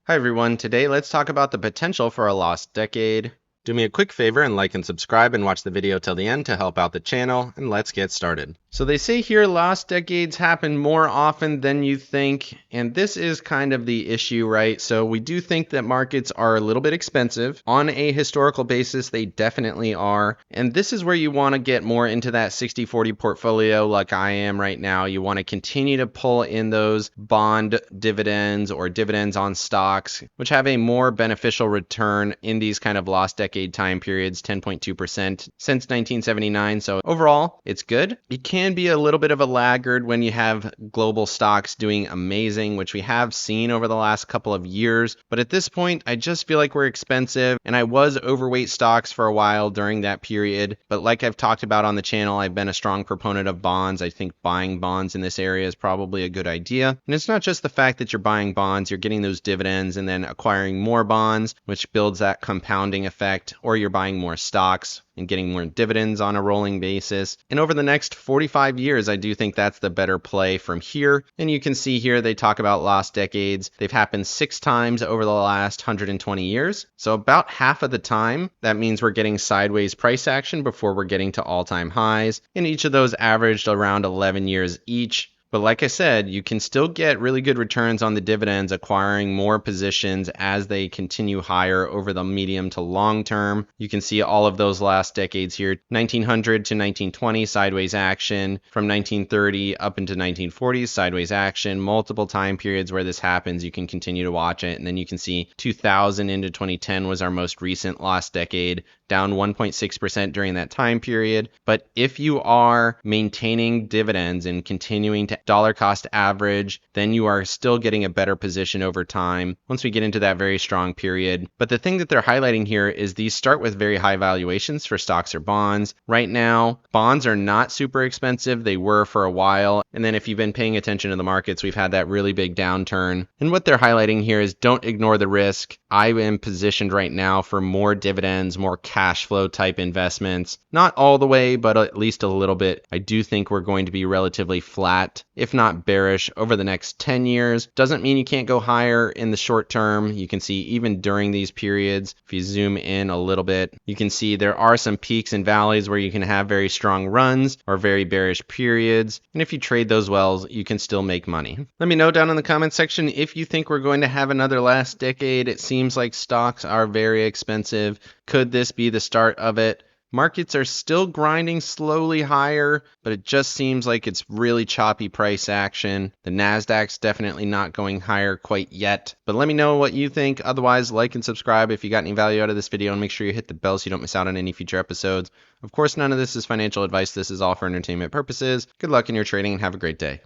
Hi everyone, today let's talk about the potential for a lost decade. Do me a quick favor and like and subscribe and watch the video till the end to help out the channel, and let's get started. So they say here lost decades happen more often than you think, and this is kind of the issue, right? So we do think that markets are a little bit expensive. On a historical basis, they definitely are, and this is where you want to get more into that 60-40 portfolio like I am right now. You want to continue to pull in those bond dividends or dividends on stocks, which have a more beneficial return in these kind of lost decade time periods, 10.2% since 1979. So overall, it's good. It can be a little bit of a laggard when you have global stocks doing amazing, which we have seen over the last couple of years. But at this point, I just feel like we're expensive, and I was overweight stocks for a while during that period. But like I've talked about on the channel, I've been a strong proponent of bonds. I think buying bonds in this area is probably a good idea. And it's not just the fact that you're buying bonds, you're getting those dividends and then acquiring more bonds, which builds that compounding effect, or you're buying more stocks and getting more dividends on a rolling basis. And over the next 45 years, I do think that's the better play from here. And you can see here they talk about lost decades. They've happened 6 times over the last 120 years. So about half of the time, that means we're getting sideways price action before we're getting to all-time highs. And each of those averaged around 11 years each. But like I said, you can still get really good returns on the dividends, acquiring more positions as they continue higher over the medium to long term. You can see all of those last decades here, 1900 to 1920, sideways action, from 1930 up into 1940s, sideways action, multiple time periods where this happens. You can continue to watch it. And then you can see 2000 into 2010 was our most recent lost decade, down 1.6% during that time period. But if you are maintaining dividends and continuing to dollar cost average, then you are still getting a better position over time once we get into that very strong period. But the thing that they're highlighting here is these start with very high valuations for stocks or bonds. Right now, bonds are not super expensive. They were for a while. And then if you've been paying attention to the markets, we've had that really big downturn. And what they're highlighting here is don't ignore the risk. I am positioned right now for more dividends, more cash flow type investments. Not all the way, but at least a little bit. I do think we're going to be relatively flat, if not bearish, over the next 10 years. Doesn't mean you can't go higher in the short term. You can see even during these periods, if you zoom in a little bit, you can see there are some peaks and valleys where you can have very strong runs or very bearish periods. And if you trade those well, you can still make money. Let me know down in the comment section if you think we're going to have another last decade. It seems like stocks are very expensive. Could this be the start of it? Markets are still grinding slowly higher, but it just seems like it's really choppy price action. The Nasdaq's definitely not going higher quite yet. But let me know what you think. Otherwise, like and subscribe if you got any value out of this video, and make sure you hit the bell so you don't miss out on any future episodes. Of course, none of this is financial advice. This is all for entertainment purposes. Good luck in your trading and have a great day.